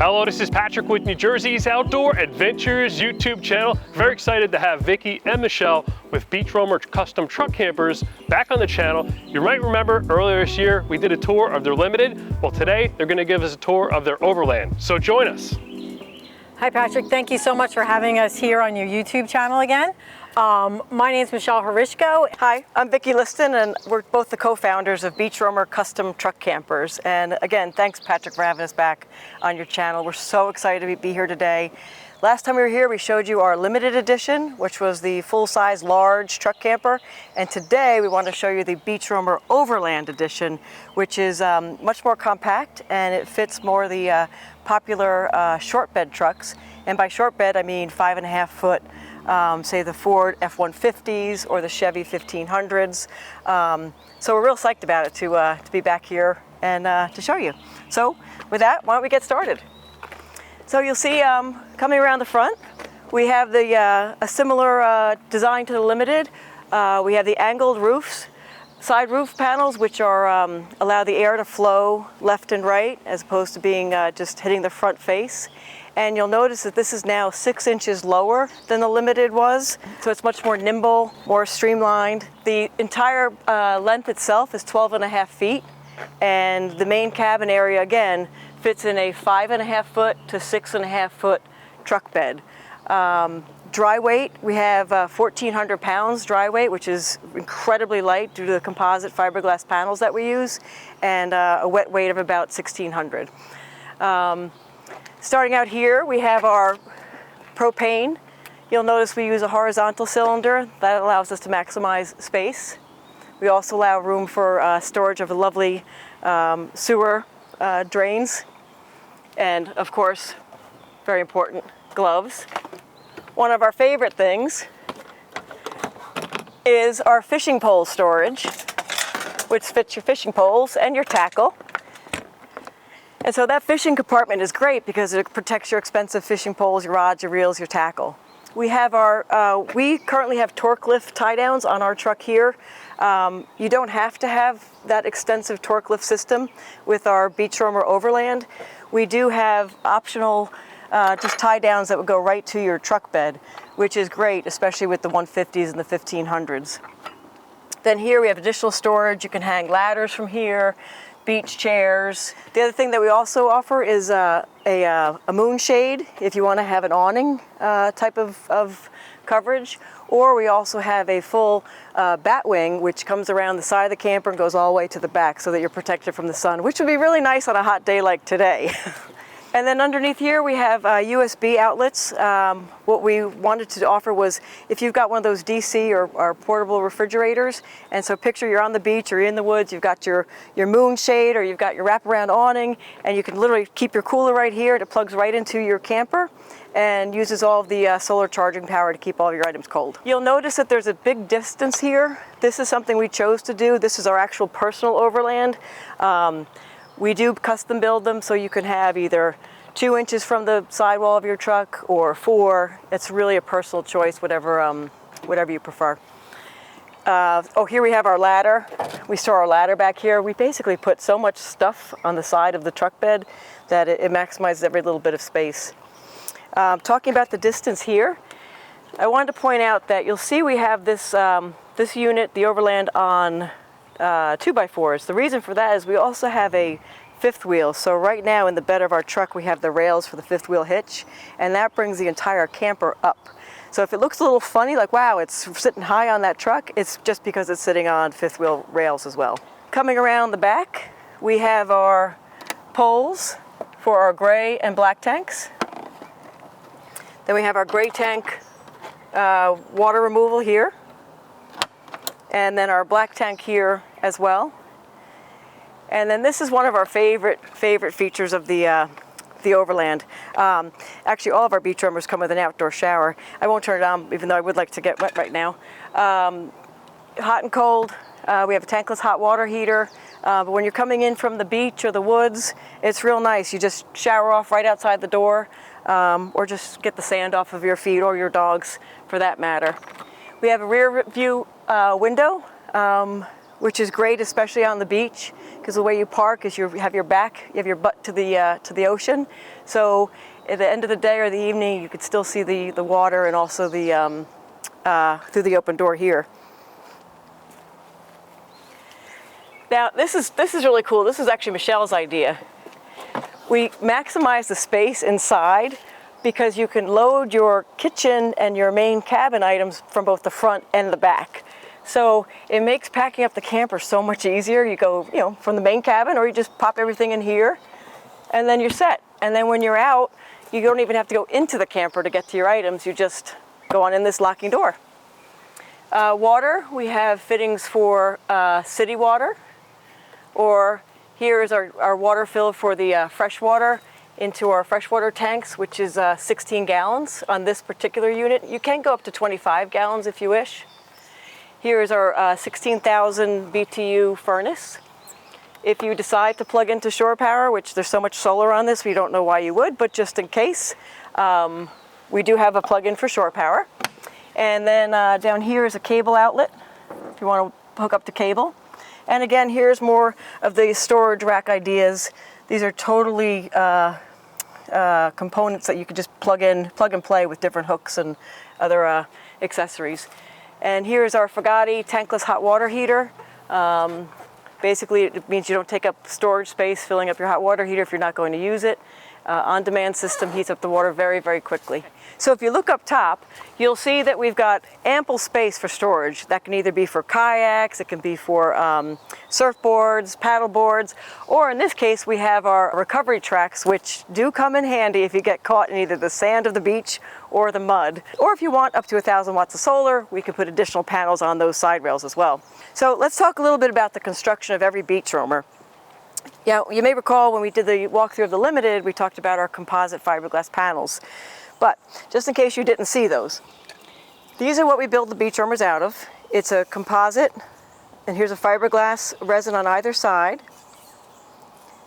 Hello, this is Patrick with New Jersey's Outdoor Adventures YouTube channel. Very excited to have Vicki and Michelle with Beach Roamer Custom Truck Campers back on the channel. You might remember earlier this year we did a tour of their Limited. Well, today they're going to give us a tour of their Overland. So join us. Hi Patrick, thank you so much for having us here on your YouTube channel again. My name is Michelle Horishko. Hi, I'm Vicki Liston, and we're both the co-founders of Beach Roamer Custom Truck Campers. And again, thanks Patrick for having us back on your channel. We're so excited to be here today. Last time we were here, we showed you our limited edition, which was the full-size large truck camper. And today we want to show you the Beach Roamer Overland edition, which is much more compact, and it fits more the popular short bed trucks. And by short bed, I mean 5.5 foot. Say the Ford F-150s or the Chevy 1500s. So we're real psyched about it to be back here and to show you. So with that, why don't we get started? So you'll see coming around the front, we have the a similar design to the Limited. We have the angled roofs, side roof panels, which are allow the air to flow left and right as opposed to being just hitting the front face. And you'll notice that this is now 6 inches lower than the Limited was, so it's much more nimble, more streamlined. The entire length itself is 12.5 feet, and the main cabin area, again, fits in a 5.5 foot to 6.5 foot truck bed. Dry weight, we have 1,400 pounds dry weight, which is incredibly light due to the composite fiberglass panels that we use, and a wet weight of about 1,600. Starting out here, we have our propane. You'll notice we use a horizontal cylinder. That allows us to maximize space. We also allow room for storage of lovely sewer drains. And of course, very important, gloves. One of our favorite things is our fishing pole storage, which fits your fishing poles and your tackle. And so that fishing compartment is great because it protects your expensive fishing poles, your rods, your reels, your tackle. We have we currently have torque lift tie downs on our truck here. You don't have to have that extensive torque lift system with our Beach Roamer Overland. We do have optional just tie downs that would go right to your truck bed, which is great, especially with the 150s and the 1500s. Then here we have additional storage. You can hang ladders from here, beach chairs. The other thing that we also offer is a moon shade if you want to have an awning type of coverage. Or we also have a full bat wing, which comes around the side of the camper and goes all the way to the back so that you're protected from the sun, which would be really nice on a hot day like today. And then underneath here we have USB outlets. What we wanted to offer was if you've got one of those DC or portable refrigerators, and so picture you're on the beach or you're in the woods, you've got your moon shade or you've got your wraparound awning, and you can literally keep your cooler right here. It plugs right into your camper and uses all of the solar charging power to keep all of your items cold. You'll notice that there's a big distance here. This is something we chose to do. This is our actual personal Overland. We do custom build them so you can have either 2 inches from the sidewall of your truck or 4. It's really a personal choice, whatever you prefer. Here we have our ladder. We store our ladder back here. We basically put so much stuff on the side of the truck bed that it maximizes every little bit of space. Talking about the distance here, I wanted to point out that you'll see we have this unit, the Overland, on 2x4s. The reason for that is we also have a fifth wheel. So right now in the bed of our truck we have the rails for the fifth wheel hitch, and that brings the entire camper up. So if it looks a little funny, like wow, it's sitting high on that truck, it's just because it's sitting on fifth wheel rails as well. Coming around the back, we have our poles for our gray and black tanks. Then we have our gray tank water removal here, and then our black tank here as well. And then this is one of our favorite features of the Overland. Actually, all of our Beach Roamers come with an outdoor shower. I won't turn it on, even though I would like to get wet right now. Hot and cold. We have a tankless hot water heater. But when you're coming in from the beach or the woods, it's real nice. You just shower off right outside the door, or just get the sand off of your feet or your dogs, for that matter. We have a rear view window. which is great, especially on the beach, because the way you park is you have your butt to the ocean. So at the end of the day or the evening, you could still see the water and also the through the open door here. Now this is really cool. This is actually Michelle's idea. We maximize the space inside because you can load your kitchen and your main cabin items from both the front and the back. So it makes packing up the camper so much easier. You go, you know, from the main cabin, or you just pop everything in here and then you're set. And then when you're out, you don't even have to go into the camper to get to your items. You just go on in this locking door. Water, we have fittings for city water, or here is our water fill for the fresh water into our freshwater tanks, which is 16 gallons on this particular unit. You can go up to 25 gallons if you wish. Here is our 16,000 BTU furnace. If you decide to plug into shore power, which there's so much solar on this, we don't know why you would, but just in case, we do have a plug-in for shore power. And then down here is a cable outlet if you want to hook up the cable. And again, here's more of the storage rack ideas. These are totally components that you could just plug and play with different hooks and other accessories. And here's our Fagati tankless hot water heater. Basically, it means you don't take up storage space filling up your hot water heater if you're not going to use it. On-demand system heats up the water very, very quickly. So if you look up top, you'll see that we've got ample space for storage. That can either be for kayaks, it can be for surfboards, paddle boards, or in this case, we have our recovery tracks, which do come in handy if you get caught in either the sand of the beach or the mud. Or if you want up to 1,000 watts of solar, we can put additional panels on those side rails as well. So let's talk a little bit about the construction of every beach roamer. Yeah, you may recall when we did the walkthrough of the Limited, we talked about our composite fiberglass panels. But just in case you didn't see those, these are what we build the beach roamers out of. It's a composite, and here's a fiberglass resin on either side.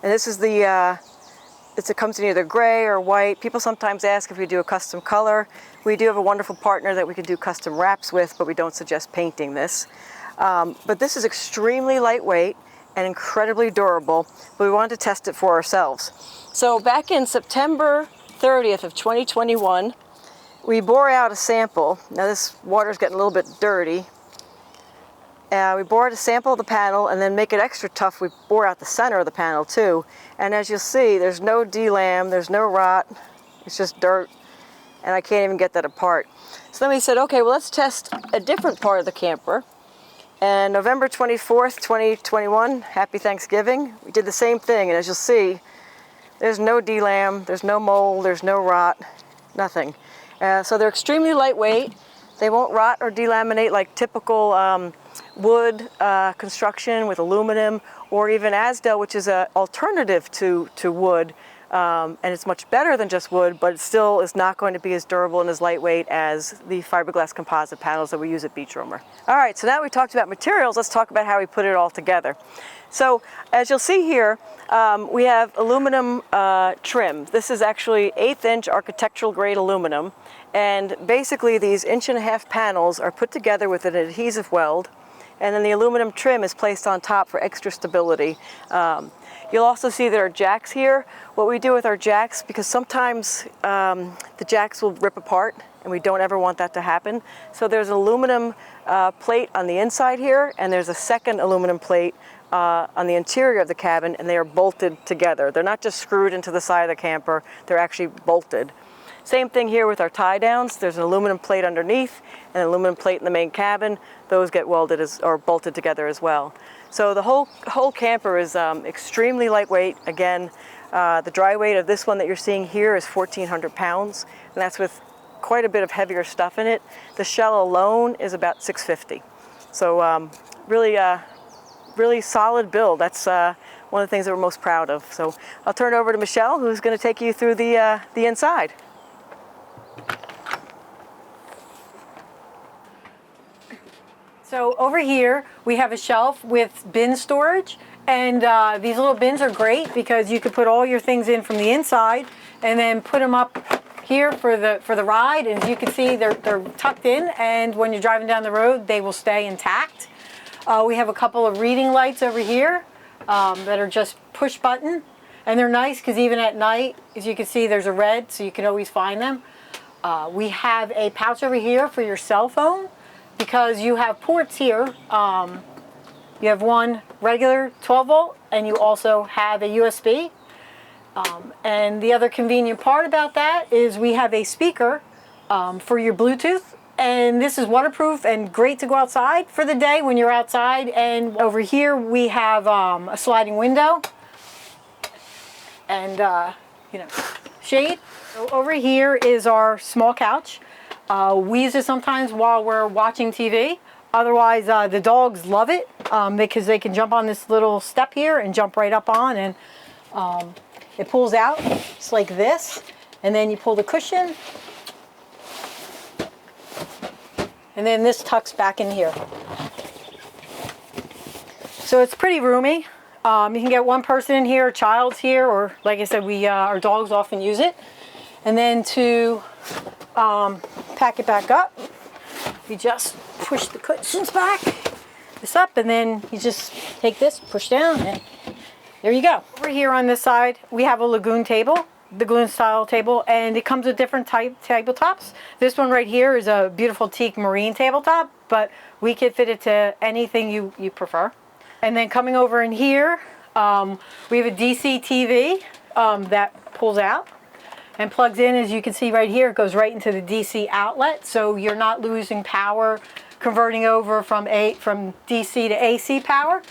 And this is it comes in either gray or white. People sometimes ask if we do a custom color. We do have a wonderful partner that we can do custom wraps with, but we don't suggest painting this. But this is extremely lightweight and incredibly durable, but we wanted to test it for ourselves. So back in September 30th of 2021, we bore out a sample. Now this water's getting a little bit dirty. We bore out a sample of the panel, and then make it extra tough, we bore out the center of the panel too. And as you'll see, there's no delam, there's no rot, it's just dirt, and I can't even get that apart. So then we said, okay, well let's test a different part of the camper. And November 24th, 2021, happy Thanksgiving, we did the same thing, and as you'll see, there's no delam, there's no mold, there's no rot, nothing. So they're extremely lightweight. They won't rot or delaminate like typical wood construction with aluminum, or even Asdel, which is an alternative to wood. And it's much better than just wood, but it still is not going to be as durable and as lightweight as the fiberglass composite panels that we use at Beach Roamer. All right, so now we talked about materials, let's talk about how we put it all together. So as you'll see here, we have aluminum trim. This is actually 1/8 inch architectural grade aluminum. And basically these 1.5 inch panels are put together with an adhesive weld, and then the aluminum trim is placed on top for extra stability. You'll also see there are jacks here. What we do with our jacks, because sometimes the jacks will rip apart, and we don't ever want that to happen. So there's an aluminum plate on the inside here, and there's a second aluminum plate on the interior of the cabin, and they are bolted together. They're not just screwed into the side of the camper, they're actually bolted. Same thing here with our tie downs. There's an aluminum plate underneath and an aluminum plate in the main cabin. Those get welded or bolted together as well. So the whole camper is extremely lightweight. Again, the dry weight of this one that you're seeing here is 1,400 pounds, and that's with quite a bit of heavier stuff in it. The shell alone is about 650. So really solid build. That's one of the things that we're most proud of. So I'll turn it over to Michelle, who's going to take you through the inside. So over here, we have a shelf with bin storage, and these little bins are great because you could put all your things in from the inside and then put them up here for the ride. And as you can see, they're tucked in, and when you're driving down the road, they will stay intact. We have a couple of reading lights over here that are just push button. And they're nice because even at night, as you can see, there's a red, so you can always find them. We have a pouch over here for your cell phone because you have ports here. You have one regular 12 volt and you also have a USB. And the other convenient part about that is we have a speaker for your Bluetooth. And this is waterproof and great to go outside for the day when you're outside. And over here we have a sliding window and shade. So over here is our small couch. We use it sometimes while we're watching TV. Otherwise, the dogs love it because they can jump on this little step here and jump right up on, and it pulls out just like this. And then you pull the cushion, and then this tucks back in here. So it's pretty roomy. You can get one person in here, a child's here, or like I said, our dogs often use it. And then to pack it back up, you just push the cushions back, this up, and then you just take this, push down, and there you go. Over here on this side, we have a lagoon table, the lagoon style table, and it comes with different tabletops. This one right here is a beautiful teak marine tabletop, but we could fit it to anything you prefer. And then coming over in here, we have a DC TV that pulls out and plugs in. As you can see right here, it goes right into the DC outlet, so you're not losing power converting over from DC to AC power.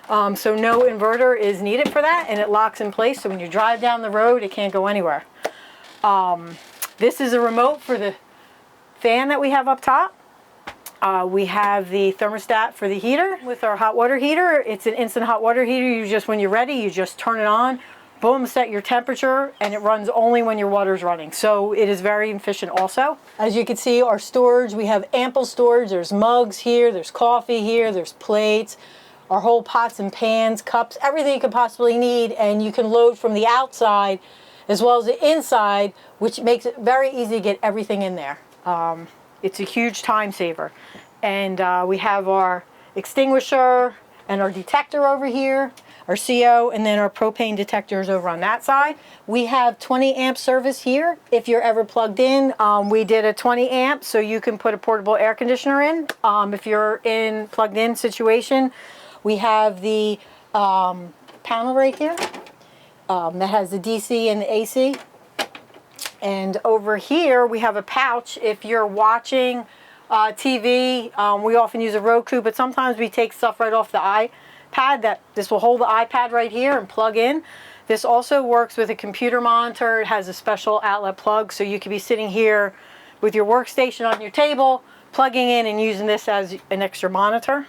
So no inverter is needed for that, and it locks in place, so when you drive down the road, it can't go anywhere. This is a remote for the fan that we have up top. We have the thermostat for the heater with our hot water heater. It's an instant hot water heater. When you're ready, you just turn it on, boom, set your temperature, and it runs only when your water's running. So it is very efficient also. As you can see, our storage, we have ample storage. There's mugs here, there's coffee here, there's plates, our whole pots and pans, cups, everything you could possibly need, and you can load from the outside as well as the inside, which makes it very easy to get everything in there. It's a huge time saver. And we have our extinguisher and our detector over here, our CO, and then our propane detectors over on that side. We have 20 amp service here if you're ever plugged in. We did a 20 amp so you can put a portable air conditioner in. If you're in plugged in situation, we have the panel right here that has the DC and the AC. And over here we have a pouch if you're watching TV. We often use a Roku, but sometimes we take stuff right off the iPad. This will hold the iPad right here and plug in. This also works with a computer monitor. It has a special outlet plug, so you could be sitting here with your workstation on your table, plugging in and using this as an extra monitor.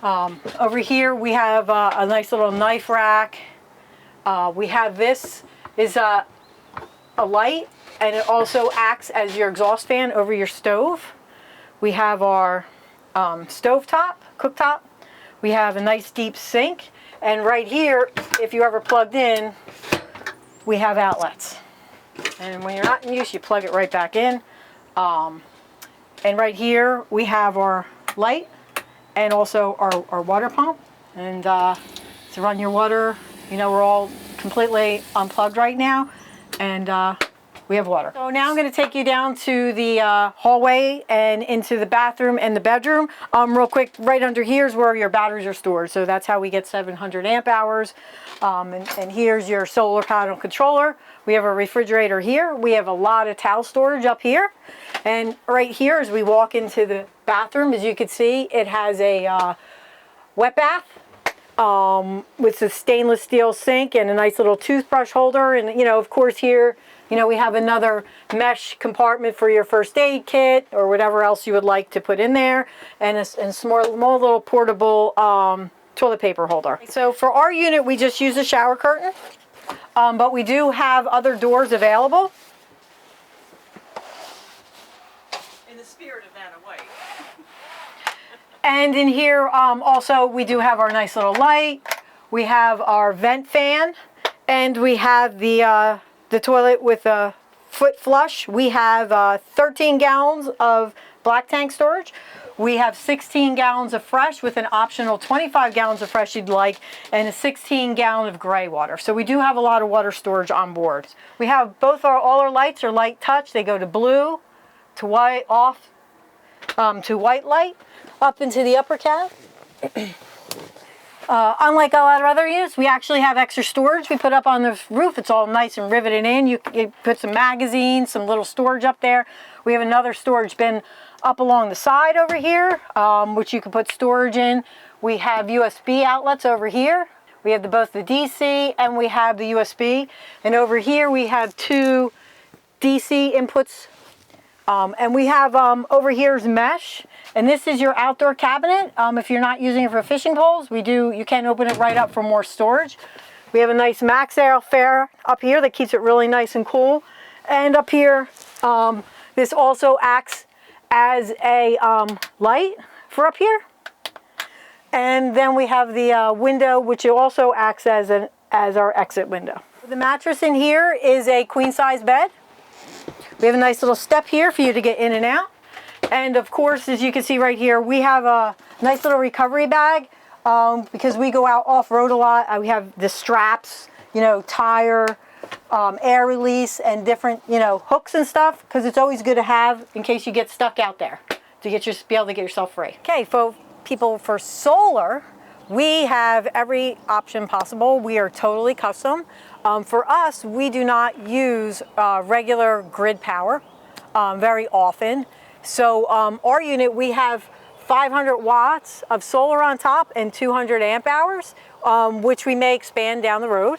Over here we have a nice little knife rack. We have this is a light, and it also acts as your exhaust fan over your stove. We have our stove top, cooktop. We have a nice deep sink, and right here, if you ever plugged in, we have outlets. And when you're not in use, you plug it right back in. And right here, we have our light and also our water pump. And to run your water, we're all completely unplugged right now, and we have water. So now I'm going to take you down to the hallway and into the bathroom and the bedroom. Real quick, right under here is where your batteries are stored. So that's how we get 700 amp hours. And here's your solar panel controller. We have a refrigerator here. We have a lot of towel storage up here. And right here, as we walk into the bathroom, as you can see, it has a wet bath with a stainless steel sink and a nice little toothbrush holder. And, of course, here, we have another mesh compartment for your first aid kit or whatever else you would like to put in there, and a small little portable toilet paper holder. So for our unit, we just use a shower curtain, but we do have other doors available. In the spirit of Vanna White. And in here also we do have our nice little light. We have our vent fan, and we have the toilet with a foot flush. We have 13 gallons of black tank storage. We have 16 gallons of fresh with an optional 25 gallons of fresh you'd like, and a 16 gallon of gray water. So we do have a lot of water storage on board. We have all our lights are light touch. They go to blue, to white, off, to white light, up into the upper cab. Unlike a lot of other units, we actually have extra storage we put up on the roof. It's all nice and riveted in. You put some magazines, some little storage up there. We have another storage bin up along the side over here, which you can put storage in. We have USB outlets over here. We have both the DC and we have the USB. And over here we have 2 DC inputs. And we have over here's mesh. And this is your outdoor cabinet. If you're not using it for fishing poles, you can open it right up for more storage. We have a nice Max Air Fair up here that keeps it really nice and cool. And up here, this also acts as a light for up here. And then we have the window, which also acts as our exit window. The mattress in here is a queen size bed. We have a nice little step here for you to get in and out. And of course, as you can see right here, we have a nice little recovery bag because we go out off-road a lot. We have the straps, tire, air release, and different, hooks and stuff, because it's always good to have in case you get stuck out there to be able to get yourself free. Okay, for people for solar, we have every option possible. We are totally custom. For us, we do not use regular grid power very often. So our unit, we have 500 watts of solar on top and 200 amp hours, which we may expand down the road.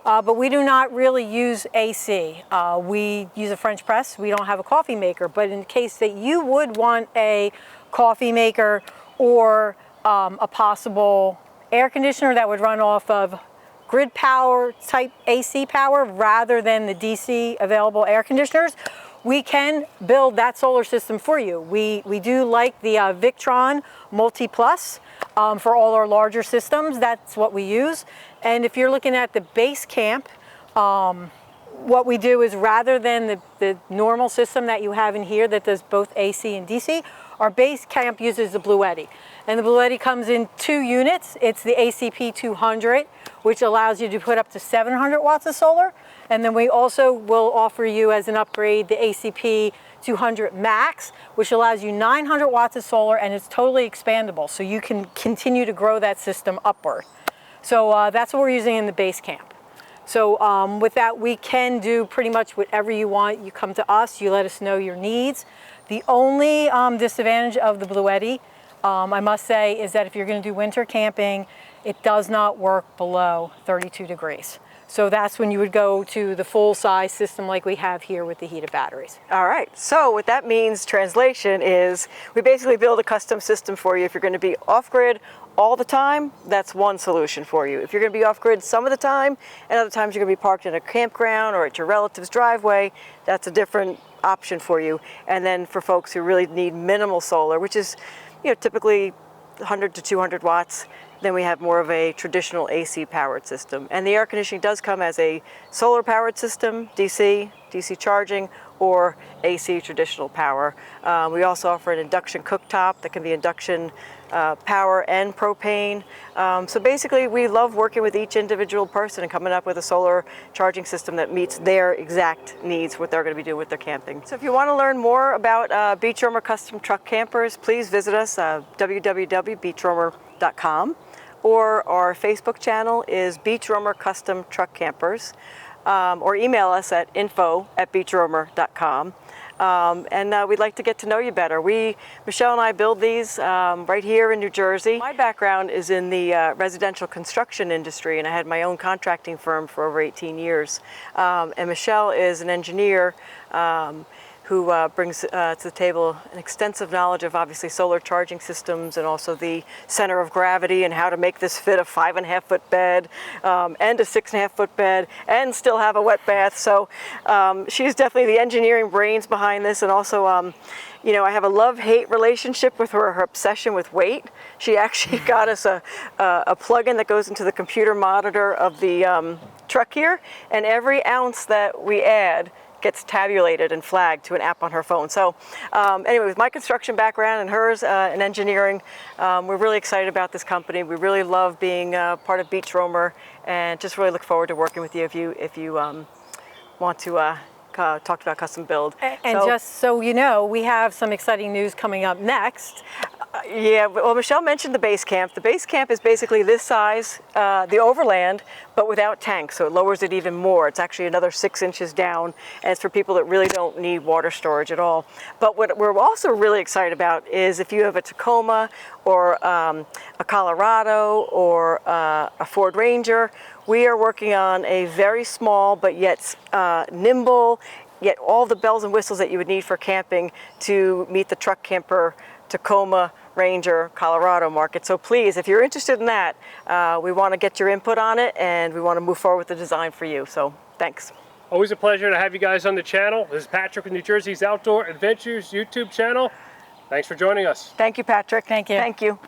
But we do not really use AC. We use a French press. We don't have a coffee maker. But in case that you would want a coffee maker or a possible air conditioner that would run off of grid power type AC power rather than the DC available air conditioners, we can build that solar system for you. We do like the Victron Multi Plus for all our larger systems. That's what we use. And if you're looking at the base camp, what we do is rather than the normal system that you have in here that does both AC and DC, our base camp uses the Bluetti. And the Bluetti comes in 2 units. It's the ACP 200, which allows you to put up to 700 watts of solar. And then we also will offer you as an upgrade the ACP 200 Max, which allows you 900 watts of solar, and it's totally expandable. So you can continue to grow that system upward. So that's what we're using in the base camp. So with that, we can do pretty much whatever you want. You come to us, you let us know your needs. The only disadvantage of the Bluetti, I must say, is that if you're going to do winter camping, it does not work below 32 degrees. So that's when you would go to the full-size system like we have here with the heated batteries. All right, so what that means, translation, is we basically build a custom system for you. If you're going to be off-grid all the time, that's one solution for you. If you're going to be off-grid some of the time, and other times you're going to be parked in a campground or at your relative's driveway, that's a different option for you. And then for folks who really need minimal solar, which is typically 100 to 200 watts, then we have more of a traditional AC powered system. And the air conditioning does come as a solar powered system, DC charging, or AC traditional power. We also offer an induction cooktop that can be induction power and propane. So basically we love working with each individual person and coming up with a solar charging system that meets their exact needs, what they're going to be doing with their camping. So if you want to learn more about Beach Roamer Custom Truck Campers, please visit us www.beachroamer.com, or our Facebook channel is Beach Roamer Custom Truck Campers, or email us at info@beachroamer.com. And we'd like to get to know you better. Michelle and I build these right here in New Jersey. My background is in the residential construction industry, and I had my own contracting firm for over 18 years. And Michelle is an engineer who brings to the table an extensive knowledge of obviously solar charging systems and also the center of gravity and how to make this fit a 5.5-foot bed and a 6.5-foot bed and still have a wet bath. So she's definitely the engineering brains behind this, and also I have a love-hate relationship with her obsession with weight. She actually got us a plug-in that goes into the computer monitor of the truck here, and every ounce that we add gets tabulated and flagged to an app on her phone. So anyway, with my construction background and hers in engineering, we're really excited about this company. We really love being part of Beach Roamer, and just really look forward to working with you if you want to talk about custom build. And just so you know, we have some exciting news coming up next. Yeah, well, Michelle mentioned the base camp. The base camp is basically this size, the Overland, but without tanks, so it lowers it even more. It's actually another 6 inches down, and it's for people that really don't need water storage at all. But what we're also really excited about is if you have a Tacoma or a Colorado or a Ford Ranger, we are working on a very small but yet nimble, yet all the bells and whistles that you would need for camping to meet the truck camper Tacoma, Ranger, Colorado market. So please, if you're interested in that, we want to get your input on it, and we want to move forward with the design for you. So thanks. Always a pleasure to have you guys on the channel. This is Patrick with New Jersey's Outdoor Adventures YouTube channel. Thanks for joining us. Thank you, Patrick. Thank you. Thank you.